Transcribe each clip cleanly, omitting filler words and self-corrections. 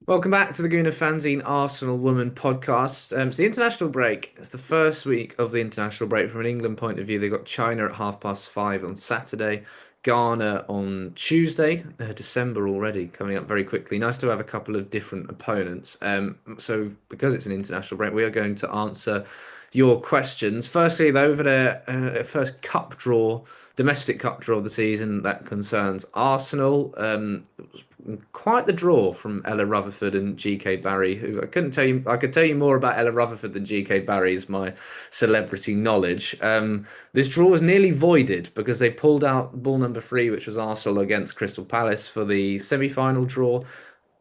Welcome back to the Guna Fanzine Arsenal Woman podcast. It's the international break. It's the first week of the international break from an England point of view. They've got China at 5:30 on Saturday, Ghana on Tuesday, December already coming up very quickly. Nice to have a couple of different opponents. So, because it's an international break, we are going to answer your questions. Firstly, though, over the first cup draw, domestic cup draw of the season that concerns Arsenal. It was quite the draw from Ella Rutherford and GK Barry, who I couldn't tell you. I could tell you more about Ella Rutherford than GK Barry is my celebrity knowledge. This draw was nearly voided because they pulled out ball number three, which was Arsenal against Crystal Palace for the semi-final draw,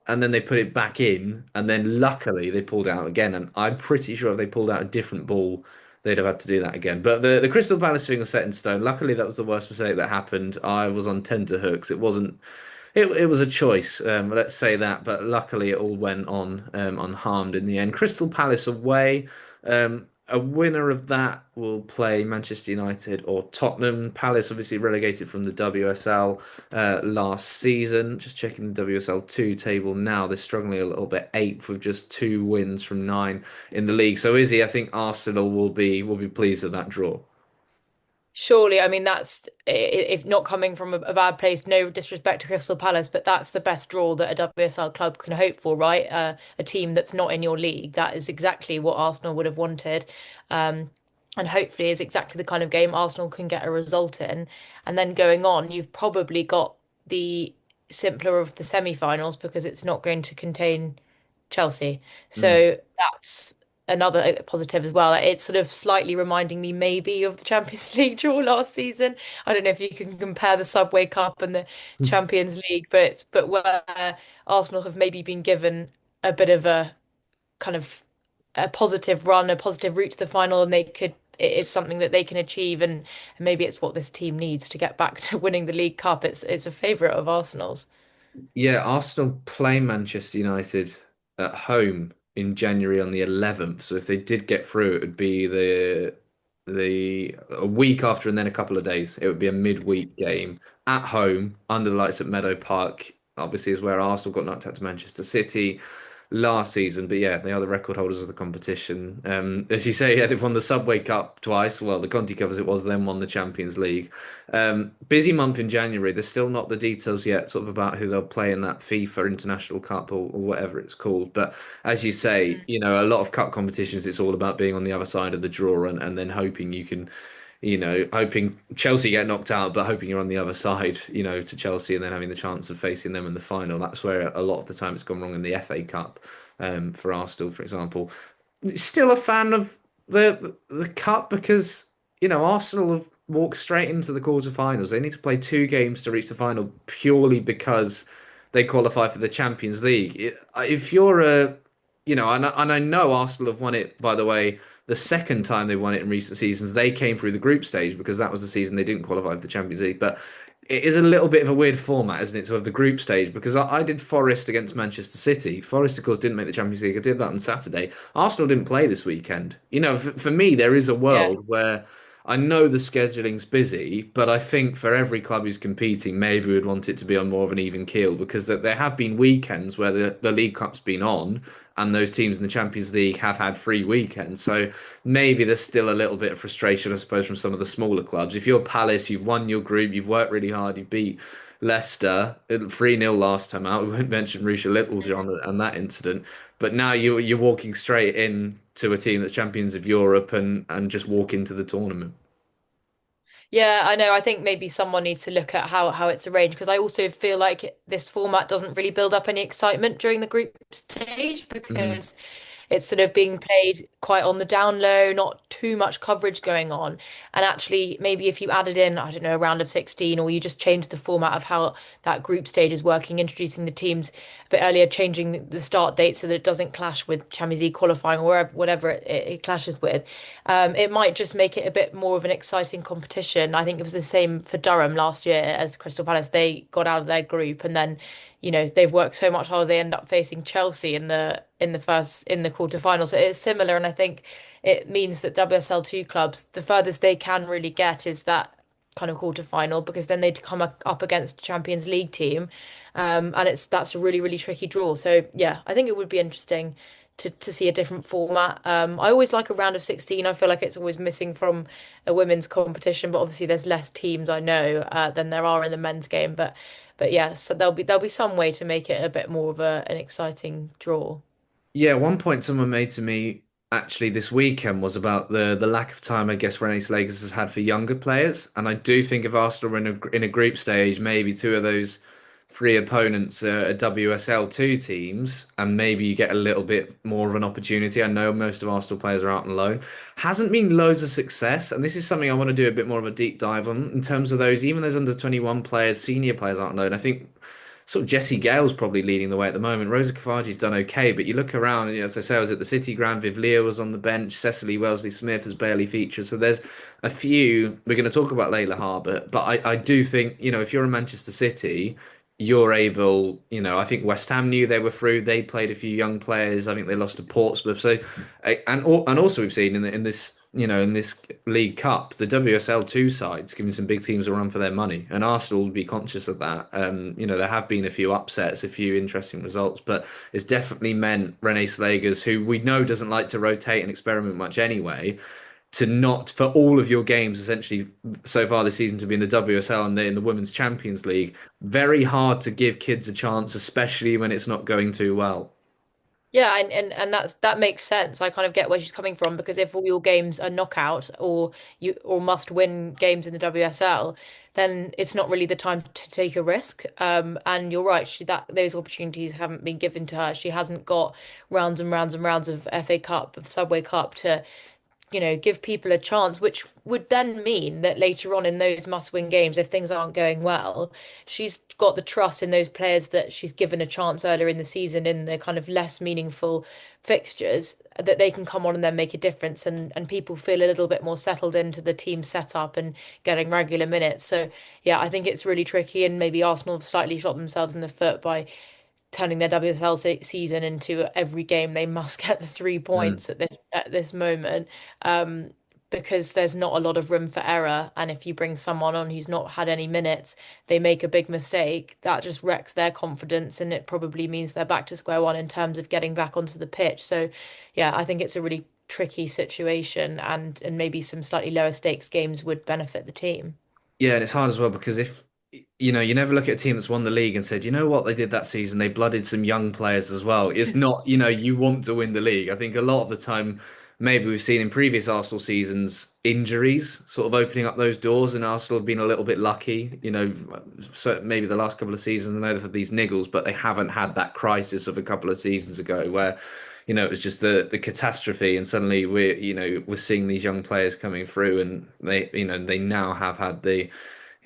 and then they put it back in, and then luckily they pulled it out again. And I'm pretty sure if they pulled out a different ball, they'd have had to do that again. But the Crystal Palace thing was set in stone. Luckily, that was the worst mistake that happened. I was on tenterhooks. It wasn't. It was a choice, let's say that, but luckily it all went on unharmed in the end. Crystal Palace away. A winner of that will play Manchester United or Tottenham. Palace obviously relegated from the WSL last season. Just checking the WSL 2 table now. They're struggling a little bit, eighth with just two wins from nine in the league. So Izzy, I think Arsenal will be pleased with that draw. Surely, I mean, that's if not coming from a bad place, no disrespect to Crystal Palace, but that's the best draw that a WSL club can hope for, right? A team that's not in your league. That is exactly what Arsenal would have wanted. And hopefully is exactly the kind of game Arsenal can get a result in. And then going on, you've probably got the simpler of the semi-finals because it's not going to contain Chelsea. Mm. So that's another positive as well. It's sort of slightly reminding me maybe of the Champions League draw last season. I don't know if you can compare the Subway Cup and the Champions League, but where Arsenal have maybe been given a bit of a kind of a positive run, a positive route to the final, and it's something that they can achieve, and maybe it's what this team needs to get back to winning the League Cup. It's a favourite of Arsenal's. Yeah, Arsenal play Manchester United at home in January on the 11th. So if they did get through, it would be the a week after and then a couple of days. It would be a midweek game at home under the lights at Meadow Park. Obviously, is where Arsenal got knocked out to Manchester City last season. But yeah, they are the record holders of the competition. As you say, yeah, they've won the Subway Cup twice. Well, the Conti Cup as it was, then won the Champions League. Busy month in January. There's still not the details yet, sort of about who they'll play in that FIFA International Cup or whatever it's called. But as you say, a lot of cup competitions, it's all about being on the other side of the draw and then hoping you can, hoping Chelsea get knocked out, but hoping you're on the other side, to Chelsea and then having the chance of facing them in the final. That's where a lot of the time it's gone wrong in the FA Cup, for Arsenal, for example. Still a fan of the cup because Arsenal have walked straight into the quarterfinals. They need to play two games to reach the final purely because they qualify for the Champions League. If you're and I know Arsenal have won it, by the way, the second time they won it in recent seasons, they came through the group stage because that was the season they didn't qualify for the Champions League. But it is a little bit of a weird format, isn't it, to have the group stage? Because I did Forest against Manchester City. Forest, of course, didn't make the Champions League. I did that on Saturday. Arsenal didn't play this weekend. For me, there is a Yeah. world where I know the scheduling's busy, but I think for every club who's competing, maybe we'd want it to be on more of an even keel because there have been weekends where the League Cup's been on and those teams in the Champions League have had free weekends. So maybe there's still a little bit of frustration, I suppose, from some of the smaller clubs. If you're Palace, you've won your group, you've worked really hard, you've beat Leicester 3-0 last time out. We won't mention Risha Littlejohn and that incident, but now you're walking straight in to a team that's champions of Europe and just walk into the tournament. Yeah, I know. I think maybe someone needs to look at how it's arranged because I also feel like this format doesn't really build up any excitement during the group stage Mm. because it's sort of being played quite on the down low, not too much coverage going on. And actually, maybe if you added in, I don't know, a round of 16, or you just changed the format of how that group stage is working, introducing the teams a bit earlier, changing the start date so that it doesn't clash with Champions League qualifying or whatever it clashes with. It might just make it a bit more of an exciting competition. I think it was the same for Durham last year as Crystal Palace. They got out of their group and then they've worked so much hard they end up facing Chelsea in the quarterfinals. So it's similar, and I think it means that WSL2 clubs, the furthest they can really get is that kind of quarter final because then they'd come up against a Champions League team, and that's a really really tricky draw. So yeah, I think it would be interesting to see a different format. I always like a round of 16. I feel like it's always missing from a women's competition, but obviously there's less teams I know than there are in the men's game. But yeah, so there'll be some way to make it a bit more of an exciting draw. Yeah, one point someone made to me actually this weekend was about the lack of time I guess Renée Slagers has had for younger players, and I do think if Arsenal are in a group stage, maybe two of those three opponents are WSL two teams, and maybe you get a little bit more of an opportunity. I know most of Arsenal players are out on loan. Hasn't been loads of success, and this is something I want to do a bit more of a deep dive on in terms of those, even those under 21 players, senior players out on loan. I think sort of Jessie Gale's probably leading the way at the moment. Rosa Kafaji's done okay, but you look around, and, as I say, I was at the City Ground. Viv Lear was on the bench. Cecily Wellesley-Smith has barely featured. So there's a few. We're going to talk about Layla Harbour, but I do think, if you're a Manchester City, you're able, I think West Ham knew they were through. They played a few young players. I think they lost to Portsmouth. So, and also we've seen in this League Cup, the WSL two sides giving some big teams a run for their money, and Arsenal will be conscious of that. There have been a few upsets, a few interesting results, but it's definitely meant Renée Slagers, who we know doesn't like to rotate and experiment much anyway, to not for all of your games essentially so far this season to be in the WSL and in the Women's Champions League. Very hard to give kids a chance, especially when it's not going too well. Yeah, and that makes sense. I kind of get where she's coming from because if all your games are knockout or must win games in the WSL, then it's not really the time to take a risk. And you're right, that those opportunities haven't been given to her. She hasn't got rounds and rounds and rounds of FA Cup, of Subway Cup to give people a chance, which would then mean that later on in those must-win games, if things aren't going well, she's got the trust in those players that she's given a chance earlier in the season in the kind of less meaningful fixtures that they can come on and then make a difference and people feel a little bit more settled into the team setup and getting regular minutes. So yeah, I think it's really tricky and maybe Arsenal have slightly shot themselves in the foot by turning their WSL season into every game they must get the 3 points at this moment, um, because there's not a lot of room for error. And if you bring someone on who's not had any minutes, they make a big mistake, that just wrecks their confidence, and it probably means they're back to square one in terms of getting back onto the pitch. So, yeah, I think it's a really tricky situation, and maybe some slightly lower stakes games would benefit the team. Yeah, and it's hard as well because if you never look at a team that's won the league and said, you know what they did that season, they blooded some young players as well. It's not, you want to win the league. I think a lot of the time, maybe we've seen in previous Arsenal seasons injuries sort of opening up those doors, and Arsenal have been a little bit lucky. So maybe the last couple of seasons, I know they've had these niggles, but they haven't had that crisis of a couple of seasons ago where it was just the catastrophe, and suddenly we're seeing these young players coming through, and they now have had the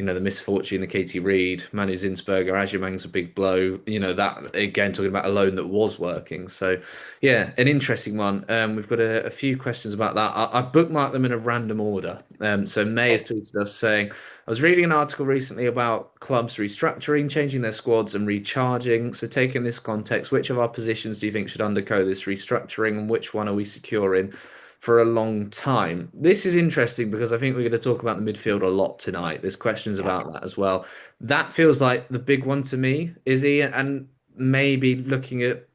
misfortune, the Katie Reed, Manu Zinsberger, Aubameyang's a big blow. That again, talking about a loan that was working. So, yeah, an interesting one. We've got a few questions about that. I've bookmarked them in a random order. So May has tweeted us saying, I was reading an article recently about clubs restructuring, changing their squads and recharging. So taking this context, which of our positions do you think should undergo this restructuring, and which one are we secure in for a long time? This is interesting because I think we're going to talk about the midfield a lot tonight. There's questions Yeah. about that as well. That feels like the big one to me, Izzy, and maybe looking at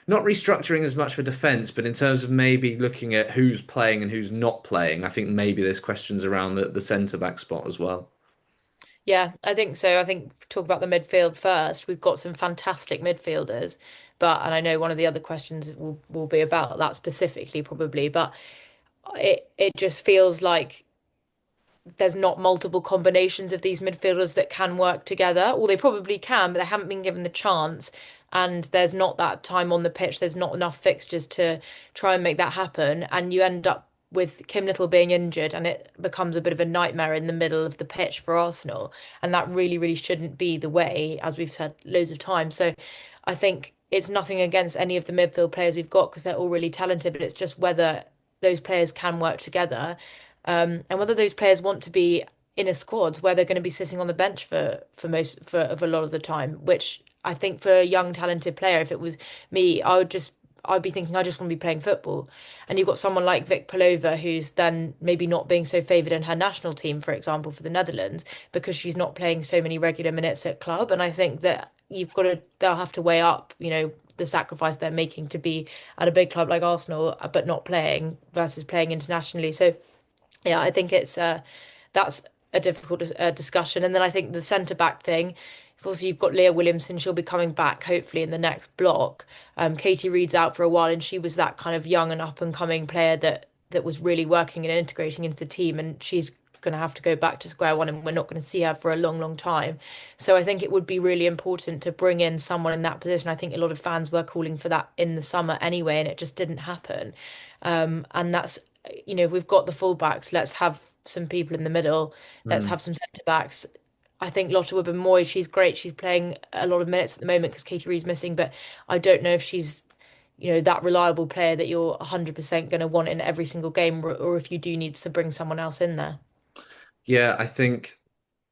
not restructuring as much for defense, but in terms of maybe looking at who's playing and who's not playing. I think maybe there's questions around the centre back spot as well. Yeah, I think so. I think talk about the midfield first. We've got some fantastic midfielders, and I know one of the other questions will be about that specifically probably, but it just feels like there's not multiple combinations of these midfielders that can work together, or they probably can, but they haven't been given the chance. And there's not that time on the pitch. There's not enough fixtures to try and make that happen. And you end up with Kim Little being injured, and it becomes a bit of a nightmare in the middle of the pitch for Arsenal. And that really, really shouldn't be the way, as we've said loads of times. So I think it's nothing against any of the midfield players we've got because they're all really talented, but it's just whether those players can work together, and whether those players want to be in a squad where they're going to be sitting on the bench for a lot of the time, which I think for a young talented player, if it was me, I would just I'd be thinking I just want to be playing football. And you've got someone like Vic Palova who's then maybe not being so favoured in her national team, for example, for the Netherlands, because she's not playing so many regular minutes at club. And I think that they'll have to weigh up, the sacrifice they're making to be at a big club like Arsenal, but not playing versus playing internationally. So yeah, I think that's a difficult discussion. And then I think the centre back thing. Also, you've got Leah Williamson. She'll be coming back hopefully in the next block. Katie Reed's out for a while, and she was that kind of young and up and coming player that was really working and integrating into the team. And she's going to have to go back to square one, and we're not going to see her for a long, long time. So I think it would be really important to bring in someone in that position. I think a lot of fans were calling for that in the summer anyway, and it just didn't happen. And that's we've got the fullbacks. Let's have some people in the middle. Let's Mm. have some centre backs. I think Lotte Wubben-Moy, she's great. She's playing a lot of minutes at the moment because Katie Reed's missing, but I don't know if she's, that reliable player that you're 100% going to want in every single game, or if you do need to bring someone else in there. Yeah, I think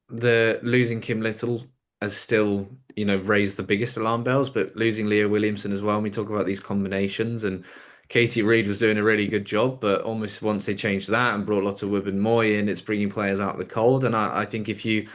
the losing Kim Little has still, raised the biggest alarm bells, but losing Leah Williamson as well. When we talk about these combinations, and Katie Reed was doing a really good job, but almost once they changed that and brought Lotte Wubben-Moy in, it's bringing players out of the cold. And I think if you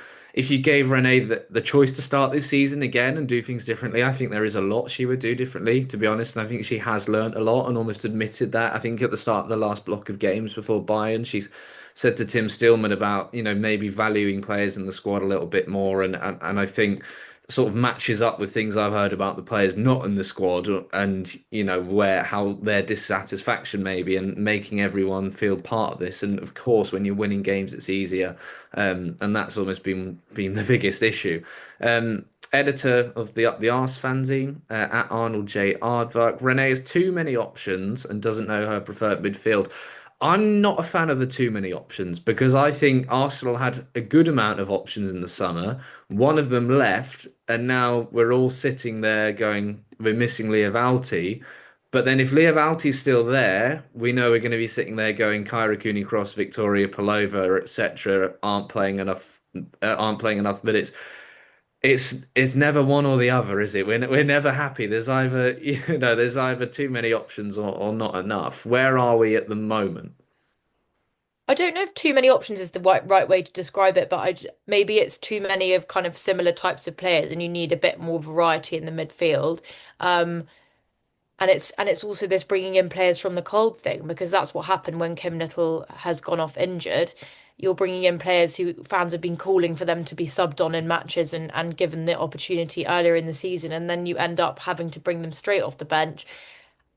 gave Renee the choice to start this season again and do things differently, I think there is a lot she would do differently, to be honest. And I think she has learnt a lot and almost admitted that. I think at the start of the last block of games before Bayern, she's said to Tim Stillman about, maybe valuing players in the squad a little bit more. And I think sort of matches up with things I've heard about the players not in the squad and, where how their dissatisfaction maybe and making everyone feel part of this. And of course, when you're winning games, it's easier. And that's almost been the biggest issue. Editor of the Up the Arse fanzine at Arnold J. Aardvark. Renee has too many options and doesn't know her preferred midfield. I'm not a fan of the too many options because I think Arsenal had a good amount of options in the summer. One of them left, and now we're all sitting there going, we're missing Leah Valti. But then if Leah Valti's still there, we know we're going to be sitting there going, Kyra Cooney-Cross, Victoria Pelova, etc. aren't playing enough minutes. It's never one or the other, is it? We're never happy. There's either there's either too many options or not enough. Where are we at the moment? I don't know if too many options is the right way to describe it, but maybe it's too many of kind of similar types of players, and you need a bit more variety in the midfield. Um, and it's also this bringing in players from the cold thing because that's what happened when Kim Little has gone off injured. You're bringing in players who fans have been calling for them to be subbed on in matches and given the opportunity earlier in the season, and then you end up having to bring them straight off the bench,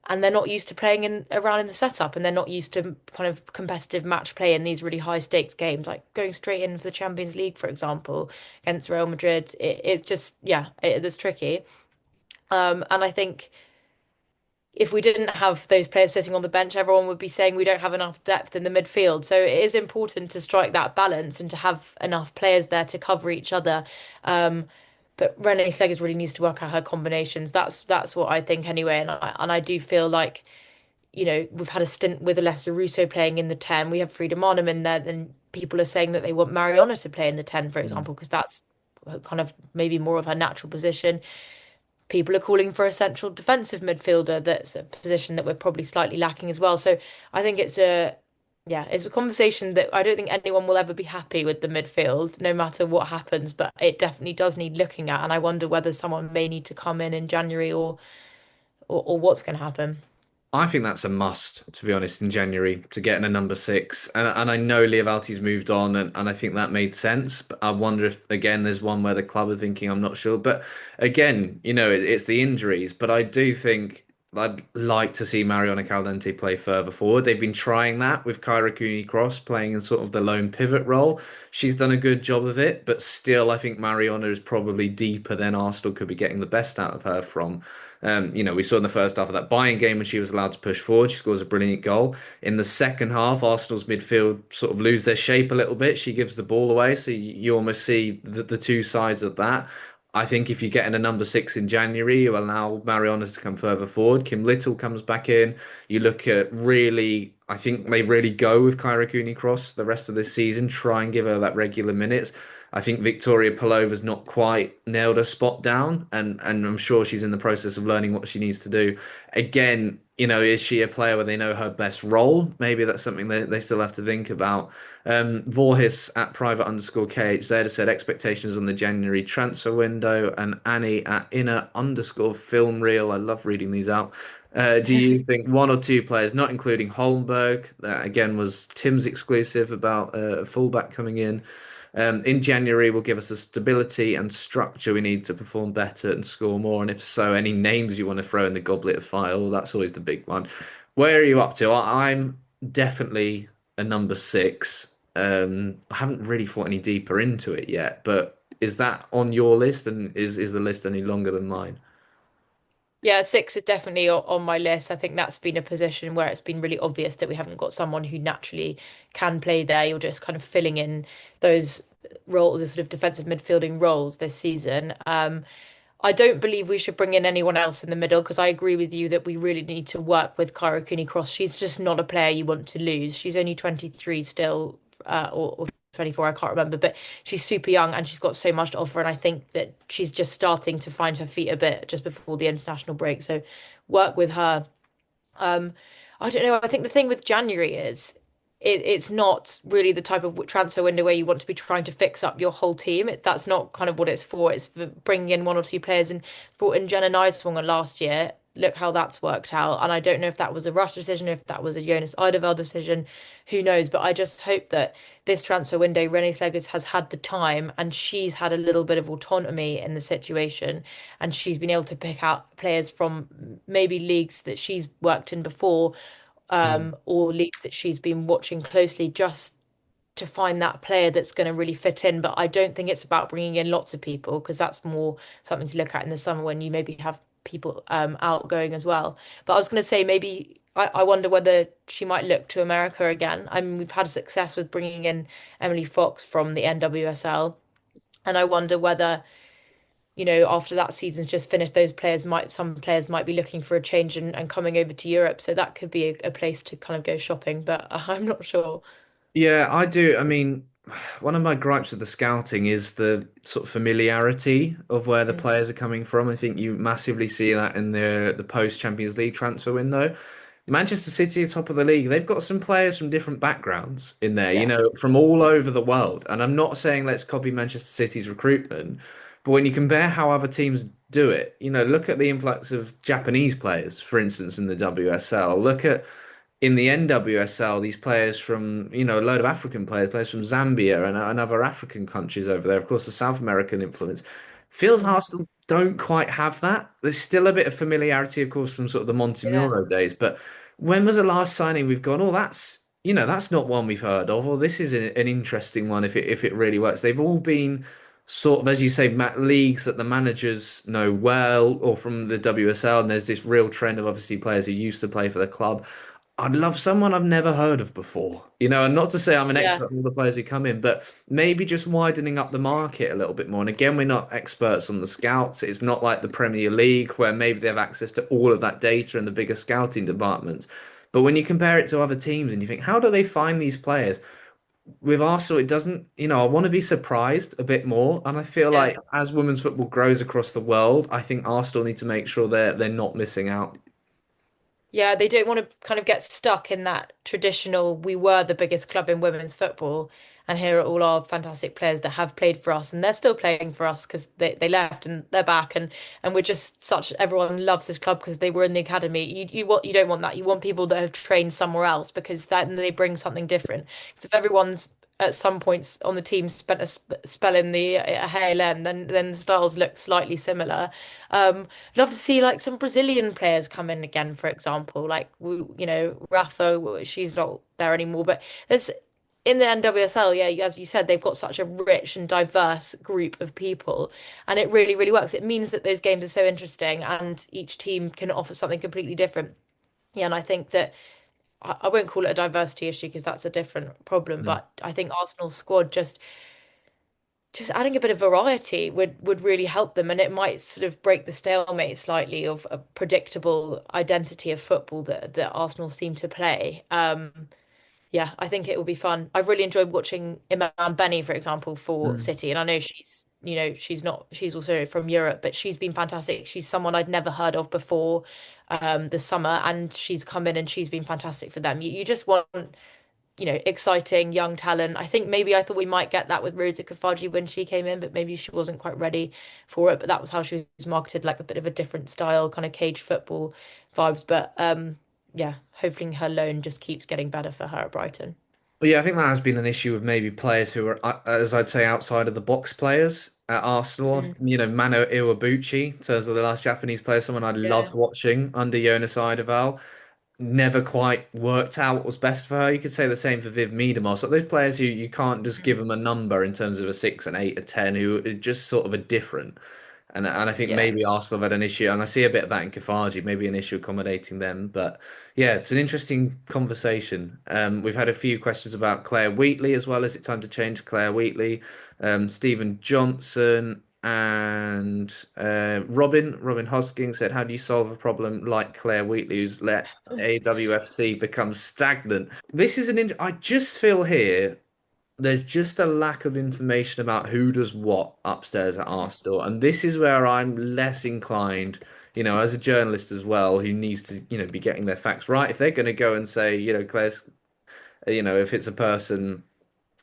and they're not used to playing in around in the setup, and they're not used to kind of competitive match play in these really high stakes games, like going straight in for the Champions League, for example, against Real Madrid. It's just it's tricky. And I think if we didn't have those players sitting on the bench, everyone would be saying we don't have enough depth in the midfield. So it is important to strike that balance and to have enough players there to cover each other. But Renee Segers really needs to work out her combinations. That's what I think anyway. And I do feel like, we've had a stint with Alessia Russo playing in the 10. We have Frida Marnham in there. Then people are saying that they want Mariona to play in the 10, for Mm. example, because that's kind of maybe more of her natural position. People are calling for a central defensive midfielder. That's a position that we're probably slightly lacking as well. So I think it's a conversation that I don't think anyone will ever be happy with the midfield, no matter what happens, but it definitely does need looking at. And I wonder whether someone may need to come in January, or what's going to happen. I think that's a must, to be honest, in January to get in a number six. And I know Leovalti's moved on, and I think that made sense. But I wonder if, again, there's one where the club are thinking, I'm not sure. But again, it's the injuries. But I do think I'd like to see Mariona Caldente play further forward. They've been trying that with Kyra Cooney-Cross playing in sort of the lone pivot role. She's done a good job of it, but still, I think Mariona is probably deeper than Arsenal could be getting the best out of her from. We saw in the first half of that Bayern game when she was allowed to push forward, she scores a brilliant goal. In the second half, Arsenal's midfield sort of lose their shape a little bit. She gives the ball away, so you almost see the two sides of that. I think if you get in a number six in January, you allow Mariana to come further forward. Kim Little comes back in. You look at really, I think they really go with Kyra Cooney Cross the rest of this season, try and give her that regular minutes. I think Victoria Palova's not quite nailed her spot down, and I'm sure she's in the process of learning what she needs to do. Again, is she a player where they know her best role? Maybe that's something they still have to think about. Voorhis at private_KH Zeta said expectations on the January transfer window, and Annie at inner_film reel. I love reading these out. Do you think one or two players, not including Holmberg, that again was Tim's exclusive about a fullback coming in January will give us the stability and structure we need to perform better and score more? And if so, any names you want to throw in the goblet of fire? Well, that's always the big one. Where are you up to? I'm definitely a number six. I haven't really thought any deeper into it yet, but is that on your list? And is the list any longer than mine? Yeah, six is definitely on my list. I think that's been a position where it's been really obvious that we haven't got someone who naturally can play there. You're just kind of filling in those roles, the sort of defensive midfielding roles this season. I don't believe we should bring in anyone else in the middle because I agree with you that we really need to work with Kyra Cooney-Cross. She's just not a player you want to lose. She's only 23 still, or 24, I can't remember, but she's super young and she's got so much to offer. And I think that she's just starting to find her feet a bit just before the international break. So work with her. Um, I don't know. I think the thing with January is it's not really the type of transfer window where you want to be trying to fix up your whole team. That's not kind of what it's for. It's for bringing in one or two players and brought in Jenna Nijswanger last year. Look how that's worked out. And I don't know if that was a rush decision, if that was a Jonas Eideveld decision, who knows? But I just hope that this transfer window, Renée Slegers has had the time and she's had a little bit of autonomy in the situation and she's been able to pick out players from maybe leagues that she's worked in before, Mm. or leagues that she's been watching closely just to find that player that's going to really fit in. But I don't think it's about bringing in lots of people because that's more something to look at in the summer when you maybe have people outgoing as well. But I was going to say maybe I wonder whether she might look to America again. I mean, we've had success with bringing in Emily Fox from the NWSL, and I wonder whether after that season's just finished, some players might be looking for a change and coming over to Europe. So that could be a place to kind of go shopping, but I'm not sure. Yeah, I do. I mean, one of my gripes with the scouting is the sort of familiarity of where the Mm. players are coming from. I think you massively see that in the post Champions League transfer window. Manchester City are top of the league. They've got some players from different backgrounds in there, Yeah, from all over the world. And I'm not saying let's copy Manchester City's recruitment, but when you compare how other teams do it, look at the influx of Japanese players, for instance, in the WSL. Look at in the NWSL, these players from, a load of African players from Zambia and other African countries over there. Of course, the South American influence. Feels mm, Arsenal don't quite have that. There's still a bit of familiarity, of course, from sort of the yeah, Montemuro days. But when was the last signing we've gone, oh, that's not one we've heard of, or this is an interesting one if it really works. They've all been sort of, as you say, leagues that the managers know well, or from the WSL, and there's this real trend of obviously players who used to play for the club. I'd love someone I've never heard of before. And not to say I'm an yeah. expert on all the players who come in, but maybe just widening up the market a little bit more. And again, we're not experts on the scouts. It's not like the Premier League where maybe they have access to all of that data and the bigger scouting departments. But when you compare it to other teams and you think, how do they find these players? With Arsenal, it doesn't, I want to be surprised a bit more. And I feel Yeah. like as women's football grows across the world, I think Arsenal need to make sure they're not missing out. Yeah, they don't want to kind of get stuck in that traditional, we were the biggest club in women's football, and here are all our fantastic players that have played for us, and they're still playing for us because they left and they're back, and we're just such, everyone loves this club because they were in the academy. You don't want that. You want people that have trained somewhere else because then they bring something different. Because if everyone's at some points on the team spent a spell in the HLM, then the styles look slightly similar. Love to see like some Brazilian players come in again, for example. Like Rafa, she's not there anymore, but there's in the NWSL, yeah, as you said, they've got such a rich and diverse group of people, and it really, really works. It means that those games are so interesting, and each team can offer something completely different. Yeah, and I think that I won't call it a diversity issue because that's a different problem, Mm. but I think Arsenal's squad just adding a bit of variety would really help them, and it might sort of break the stalemate slightly of a predictable identity of football that Arsenal seem to play. Yeah, I think it will be fun. I've really enjoyed watching Iman Benny, for example, for Mm. City. And I know she's not, she's also from Europe, but she's been fantastic. She's someone I'd never heard of before the summer, and she's come in and she's been fantastic for them. You just want, exciting young talent. I think maybe I thought we might get that with Rosa Kafaji when she came in, but maybe she wasn't quite ready for it. But that was how she was marketed, like a bit of a different style, kind of cage football vibes. But yeah, hoping her loan just keeps getting better for her at Brighton. Well, yeah, I think that has been an issue with maybe players who are, as I'd say, outside of the box players at Arsenal. Mm. Mano Iwabuchi, in terms of the last Japanese player, someone I loved Yeah. watching under Jonas Eidevall. Never quite worked out what was best for her. You could say the same for Viv Miedema. So those players who you can't just give Mm. them a number in terms of a six, an eight, a 10, who are just sort of a different. And I think Yeah. maybe Arsenal have had an issue, and I see a bit of that in Kafaji, maybe an issue accommodating them. But yeah, it's an interesting conversation. We've had a few questions about Claire Wheatley as well. Is it time to change Claire Wheatley? Stephen Johnson and Robin Hosking said, "How do you solve a problem like Claire Wheatley, who's let AWFC become stagnant?" This is I just feel here there's just a lack of information about who does what upstairs at Arsenal, and this is where I'm less inclined, as a journalist as well, who needs to, be getting their facts right. If they're going to go and say, Claire's, if it's a person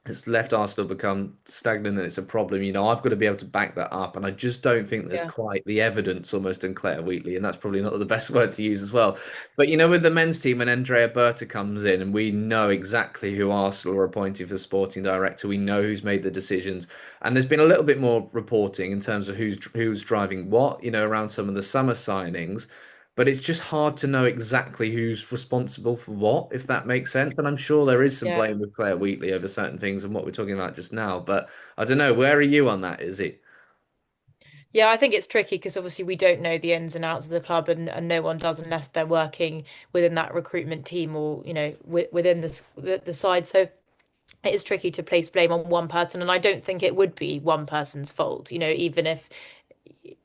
has left Arsenal become stagnant and it's a problem, I've got to be able to back that up. And I just don't think there's Yeah. quite the evidence almost in Claire Wheatley. And that's probably not the best word to use as well. But, with the men's team, when Andrea Berta comes in and we know exactly who Arsenal are appointing for sporting director, we know who's made the decisions. And there's been a little bit more reporting in terms of who's driving what, around some of the summer signings. But it's just hard to know exactly who's responsible for what, if that makes sense. And I'm sure there is some Yeah. blame with Claire Wheatley over certain things and what we're talking about just now. But I don't know. Where are you on that, Izzy? Yeah, I think it's tricky because obviously we don't know the ins and outs of the club, and no one does unless they're working within that recruitment team or, within the side. So it is tricky to place blame on one person, and I don't think it would be one person's fault, even if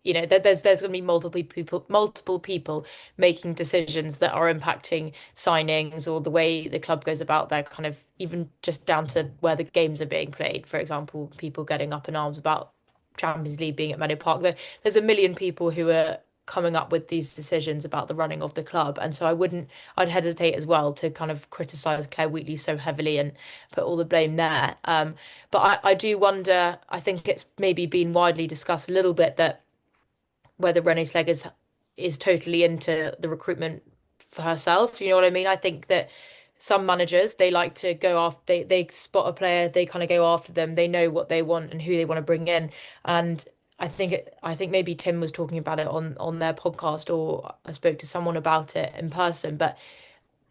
there's going to be multiple people making decisions that are impacting signings or the way the club goes about their kind of, even just down to where the games are being played. For example, people getting up in arms about Champions League being at Meadow Park. There's a million people who are coming up with these decisions about the running of the club, and so I'd hesitate as well to kind of criticize Claire Wheatley so heavily and put all the blame there. But I do wonder, I think it's maybe been widely discussed a little bit that whether Renee Slegers is totally into the recruitment for herself. You know what I mean? I think that some managers, they like to go after, they spot a player, they kind of go after them, they know what they want and who they want to bring in. And I think maybe Tim was talking about it on their podcast, or I spoke to someone about it in person, but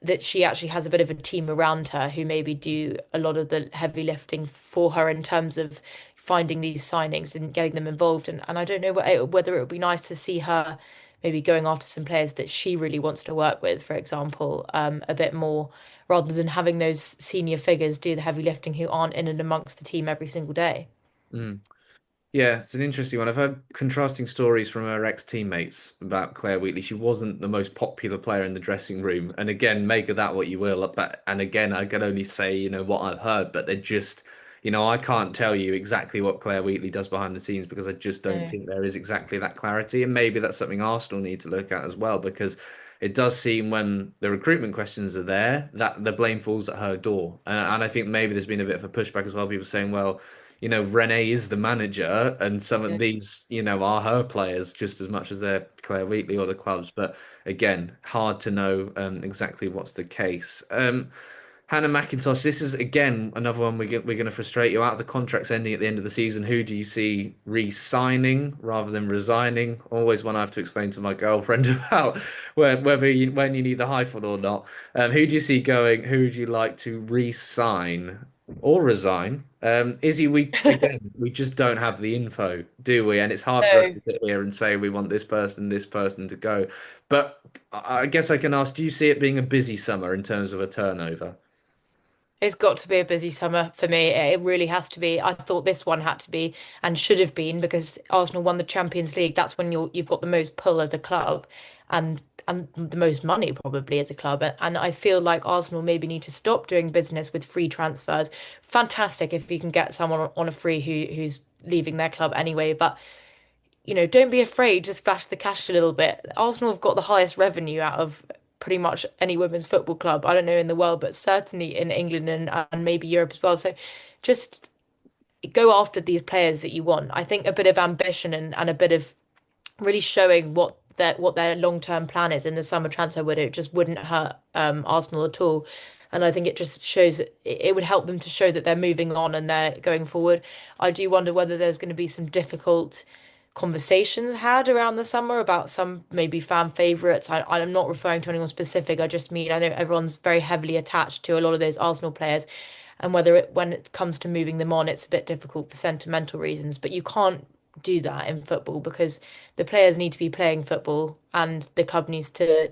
that she actually has a bit of a team around her who maybe do a lot of the heavy lifting for her in terms of finding these signings and getting them involved. And I don't know whether it would be nice to see her maybe going after some players that she really wants to work with, for example, a bit more, rather than having those senior figures do the heavy lifting who aren't in and amongst the team every single day. Mm. Yeah, it's an interesting one. I've heard contrasting stories from her ex-teammates about Claire Wheatley. She wasn't the most popular player in the dressing room. And again, make of that what you will. But and again, I can only say, what I've heard, but they're just, I can't tell you exactly what Claire Wheatley does behind the scenes because I just don't No. think there is exactly that clarity. And maybe that's something Arsenal need to look at as well, because it does seem when the recruitment questions are there that the blame falls at her door. And I think maybe there's been a bit of a pushback as well. People saying, well, Renee is the manager, and some of Yeah. these, are her players just as much as they're Claire Wheatley or the clubs. But again, hard to know exactly what's the case. Hannah McIntosh, this is again another one we're going to frustrate you out. The contract's ending at the end of the season. Who do you see re-signing rather than resigning? Always one I have to explain to my girlfriend about when you need the hyphen or not. Who do you see going? Who would you like to re-sign or resign? Izzy, we just don't have the info, do we? And it's hard for us No. to sit here and say we want this person to go. But I guess I can ask, do you see it being a busy summer in terms of a turnover? It's got to be a busy summer for me. It really has to be. I thought this one had to be and should have been because Arsenal won the Champions League. That's when you've got the most pull as a club. And and the most money probably as a club. And I feel like Arsenal maybe need to stop doing business with free transfers. Fantastic if you can get someone on a free who's leaving their club anyway, but don't be afraid to splash the cash a little bit. Arsenal have got the highest revenue out of pretty much any women's football club. I don't know in the world, but certainly in England and maybe Europe as well. So just go after these players that you want. I think a bit of ambition and a bit of really showing what their long-term plan is in the summer transfer window just wouldn't hurt Arsenal at all. And I think it just shows it would help them to show that they're moving on and they're going forward. I do wonder whether there's going to be some difficult conversations had around the summer about some maybe fan favorites. I'm not referring to anyone specific. I just mean I know everyone's very heavily attached to a lot of those Arsenal players, and when it comes to moving them on, it's a bit difficult for sentimental reasons. But you can't do that in football because the players need to be playing football and the club needs to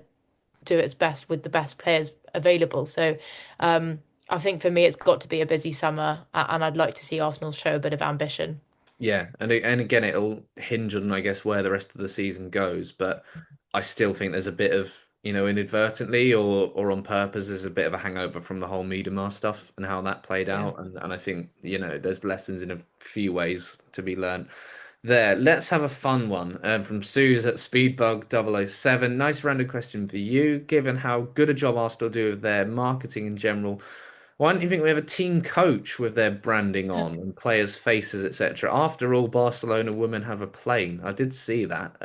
do its best with the best players available. So I think for me, it's got to be a busy summer, and I'd like to see Arsenal show a bit of ambition. Yeah, and again, it'll hinge on, I guess, where the rest of the season goes. But I still think there's a bit of, inadvertently or on purpose, there's a bit of a hangover from the whole Miedemar stuff and how that played Yeah. out. And I think, there's lessons in a few ways to be learned there. Let's have a fun one from Suze at Speedbug 007. Nice random question for you. Given how good a job Arsenal do with their marketing in general, why don't you think we have a team coach with their branding on and players' faces, etc.? After all, Barcelona women have a plane. I did see that.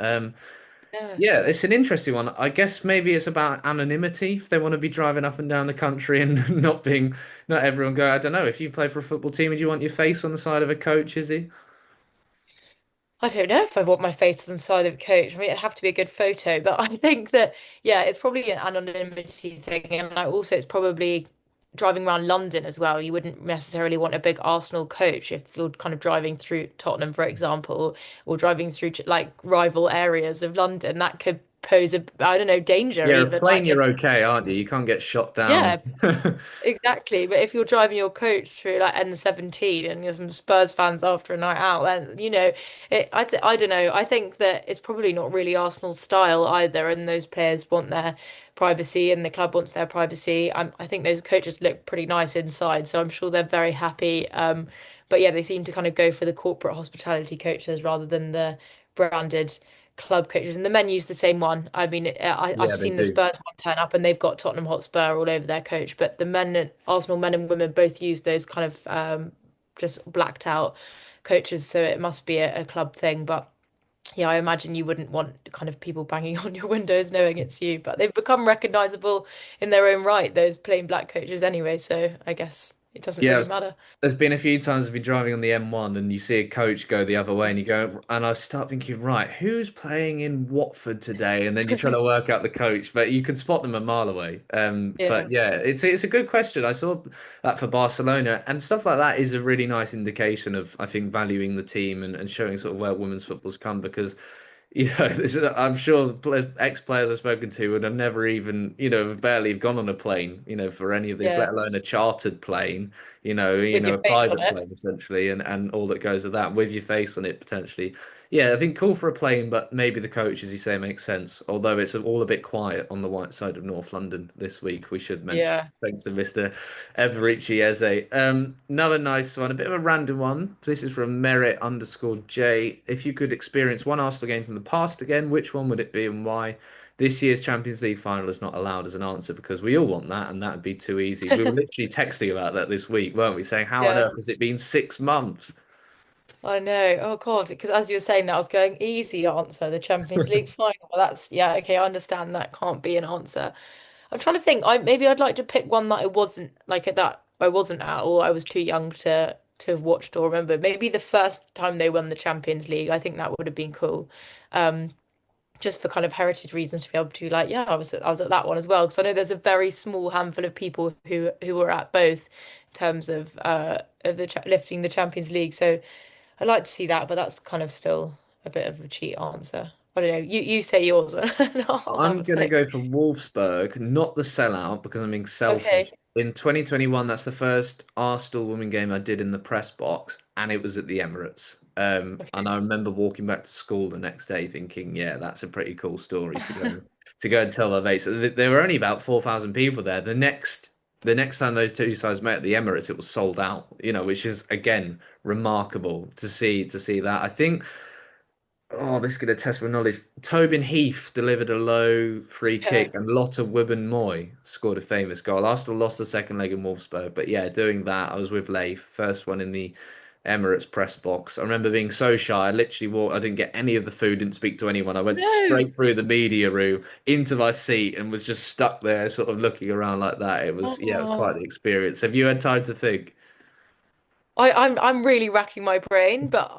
Yeah. Yeah, it's an interesting one. I guess maybe it's about anonymity. If they want to be driving up and down the country and not everyone go. I don't know. If you play for a football team, would you want your face on the side of a coach? Is he? I don't know if I want my face on the side of a coach. I mean, it'd have to be a good photo, but I think that, yeah, it's probably an anonymity thing. And it's probably driving around London as well. You wouldn't necessarily want a big Arsenal coach if you're kind of driving through Tottenham, for example, or driving through like rival areas of London. That could pose I don't know, danger Yeah, a even. plane, Like you're if, okay, aren't you? You can't get shot down. yeah, exactly, but if you're driving your coach through like N17 and there's some Spurs fans after a night out, then I don't know. I think that it's probably not really Arsenal's style either, and those players want their privacy, and the club wants their privacy. I think those coaches look pretty nice inside, so I'm sure they're very happy. But yeah, they seem to kind of go for the corporate hospitality coaches rather than the branded club coaches, and the menu's the same one. I mean, I've Yeah, they seen the do. Spurs one turn up, and they've got Tottenham Hotspur all over their coach. But the Arsenal men and women both use those kind of just blacked out coaches, so it must be a club thing. But yeah, I imagine you wouldn't want kind of people banging on your windows knowing it's you. But they've become recognizable in their own right, those plain black coaches anyway. So I guess it doesn't Yeah, really matter. there's been a few times I've been driving on the M1 and you see a coach go the other way and you go, and I start thinking, right, who's playing in Watford today? And then you're trying to work out the coach, but you can spot them a mile away. But Yeah. yeah, it's a good question. I saw that for Barcelona and stuff like that is a really nice indication of, I think, valuing the team and showing sort of where women's football's come because. I'm sure ex-players I've spoken to would have never even, barely have gone on a plane, for any of this, let Yeah, alone a chartered plane, with your a face on private it. plane essentially, and all that goes with that, with your face on it potentially. Yeah, I think cool for a plane, but maybe the coach, as you say, makes sense. Although it's all a bit quiet on the white side of North London this week, we should mention. Yeah. Thanks to Mr. Everici Eze. Another nice one, a bit of a random one. This is from Merit_J. If you could experience one Arsenal game from the past again, which one would it be and why? This year's Champions League final is not allowed as an answer because we all want that, and that'd be too easy. We were literally texting about that this week, weren't we? Saying, how on Yeah. earth has it been 6 months? I know. Oh God, because as you were saying that, I was going easy answer, the Champions League final. Well, that's yeah, okay, I understand that can't be an answer. I'm trying to think. Maybe I'd like to pick one that I wasn't like at that I wasn't at, or I was too young to have watched or remember. Maybe the first time they won the Champions League. I think that would have been cool. Um, just for kind of heritage reasons to be able to be like, yeah, I was at that one as well. Because I know there's a very small handful of people who were at both in terms of the lifting the Champions League. So. I'd like to see that, but that's kind of still a bit of a cheat answer. I don't know. You say yours, and I'll have I'm a going to think. go for Wolfsburg, not the sellout because I'm being selfish. Okay. In 2021, that's the first Arsenal women game I did in the press box, and it was at the Emirates. And Okay. I remember walking back to school the next day thinking, yeah, that's a pretty cool story to go to go and tell my mates. There were only about 4,000 people there. The next time those two sides met at the Emirates, it was sold out. Which is again remarkable to see that. I think. Oh, this is going to test my knowledge. Tobin Heath delivered a low free Yeah. kick, and Lotte Wubben-Moy scored a famous goal. Arsenal lost the second leg in Wolfsburg, but yeah, doing that, I was with Leif, first one in the Emirates press box. I remember being so shy. I literally walked. I didn't get any of the food, didn't speak to anyone. I went No. straight through the media room into my seat and was just stuck there, sort of looking around like that. Yeah, it was quite Oh. the experience. Have you had time to think? I'm really racking my brain, but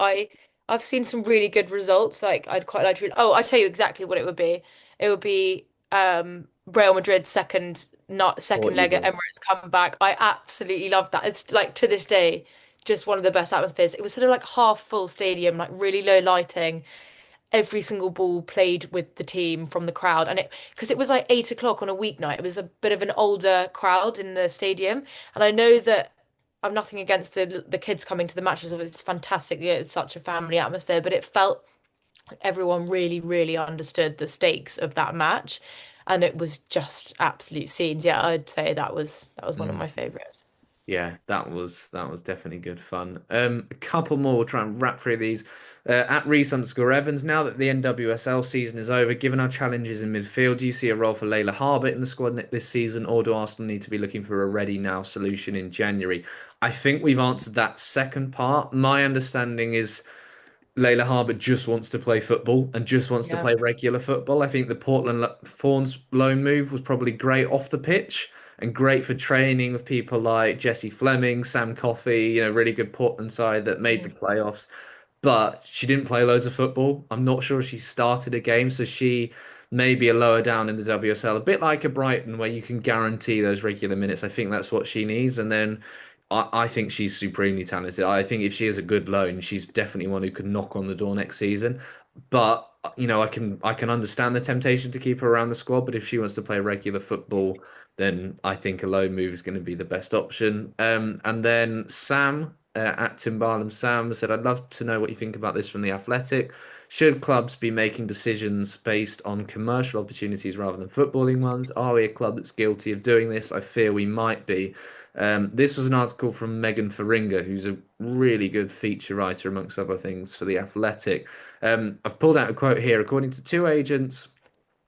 I've seen some really good results. Like I'd quite like to. Oh, I tell you exactly what it would be. It would be Real Madrid's second not Thought second you leg at would. Emirates comeback. I absolutely love that. It's like to this day just one of the best atmospheres. It was sort of like half full stadium, like really low lighting. Every single ball played with the team from the crowd, and it because it was like 8 o'clock on a weeknight. It was a bit of an older crowd in the stadium, and I know that I've nothing against the kids coming to the matches. It's fantastic. Yeah, it's such a family atmosphere, but it felt like everyone really, really understood the stakes of that match, and it was just absolute scenes. Yeah, I'd say that was one of Mm. my favorites. Yeah, that was definitely good fun. A couple more. We'll try and wrap through these. At Reese_Evans. Now that the NWSL season is over, given our challenges in midfield, do you see a role for Layla Harbert in the squad this season, or do Arsenal need to be looking for a ready now solution in January? I think we've answered that second part. My understanding is Layla Harbert just wants to play football and just wants to Yeah. play regular football. I think the Portland Thorns loan move was probably great off the pitch and great for training with people like Jesse Fleming, Sam Coffey, really good Portland side that made the Mm. playoffs. But she didn't play loads of football. I'm not sure she started a game, so she may be a lower down in the WSL, a bit like a Brighton, where you can guarantee those regular minutes. I think that's what she needs. And then I think she's supremely talented. I think if she is a good loan, she's definitely one who could knock on the door next season. But I can understand the temptation to keep her around the squad. But if she wants to play regular football, then I think a loan move is going to be the best option. And then Sam at Timbalum Sam said, "I'd love to know what you think about this from the Athletic. Should clubs be making decisions based on commercial opportunities rather than footballing ones? Are we a club that's guilty of doing this? I fear we might be." This was an article from Megan Faringa, who's a really good feature writer, amongst other things, for The Athletic. I've pulled out a quote here. According to two agents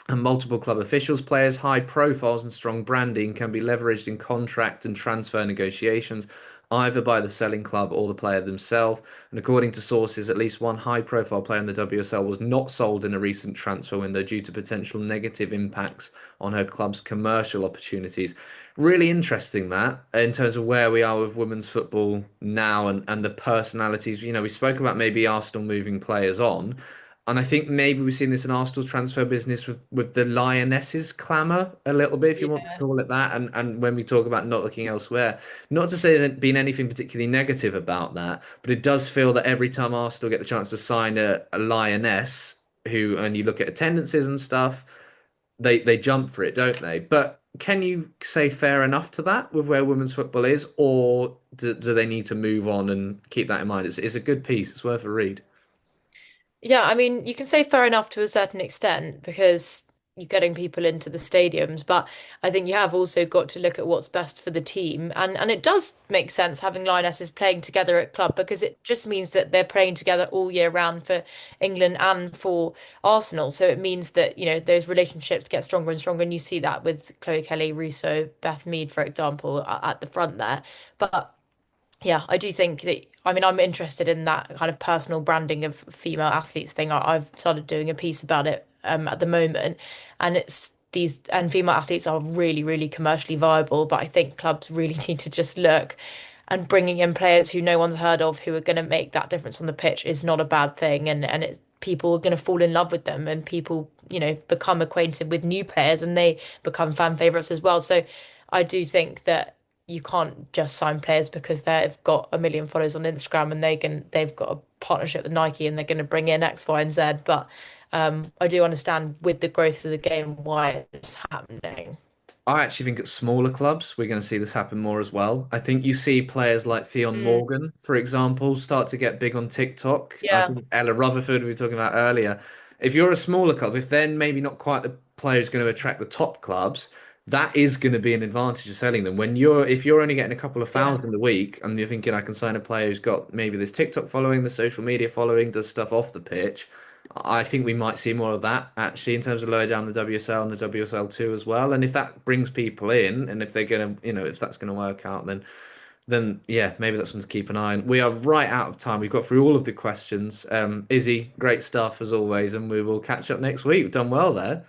and multiple club officials, players' high profiles and strong branding can be leveraged in contract and transfer negotiations, either by the selling club or the player themselves. And according to sources, at least one high profile player in the WSL was not sold in a recent transfer window due to potential negative impacts on her club's commercial opportunities. Really interesting that in terms of where we are with women's football now and the personalities. We spoke about maybe Arsenal moving players on. And I think maybe we've seen this in Arsenal's transfer business with the Lionesses clamour a little bit, if you want to Yeah. call it that. And when we talk about not looking elsewhere, not to say there's been anything particularly negative about that, but it does feel that every time Arsenal get the chance to sign a Lioness, who, and you look at attendances and stuff, they jump for it, don't they? But can you say fair enough to that with where women's football is, or do they need to move on and keep that in mind? It's a good piece. It's worth a read. Yeah, I mean, you can say fair enough to a certain extent because you're getting people into the stadiums, but I think you have also got to look at what's best for the team. And it does make sense having lionesses playing together at club because it just means that they're playing together all year round for England and for Arsenal. So it means that, those relationships get stronger and stronger. And you see that with Chloe Kelly, Russo, Beth Mead, for example, at the front there. But yeah, I do think that, I mean, I'm interested in that kind of personal branding of female athletes thing. I've started doing a piece about it at the moment, and it's these and female athletes are really, really commercially viable, but I think clubs really need to just look and bringing in players who no one's heard of who are going to make that difference on the pitch is not a bad thing, and it's people are going to fall in love with them, and people, become acquainted with new players, and they become fan favorites as well. So I do think that you can't just sign players because they've got a million followers on Instagram and they've got a partnership with Nike and they're going to bring in X, Y, and Z. But I do understand with the growth of the game why it's happening. I actually think at smaller clubs, we're going to see this happen more as well. I think you see players like Theon Mm, Morgan, for example, start to get big on TikTok. I yeah. think Ella Rutherford, we were talking about earlier. If you're a smaller club, if they're maybe not quite the player who's going to attract the top clubs, that is going to be an advantage of selling them. If you're only getting a couple of Yeah. thousand a week and you're thinking I can sign a player who's got maybe this TikTok following, the social media following, does stuff off the pitch, I think we might see more of that actually in terms of lower down the WSL and the WSL2 as well. And if that brings people in, and if they're gonna, if that's gonna work out, then yeah, maybe that's one to keep an eye on. We are right out of time. We've got through all of the questions. Izzy, great stuff as always, and we will catch up next week. We've done well there.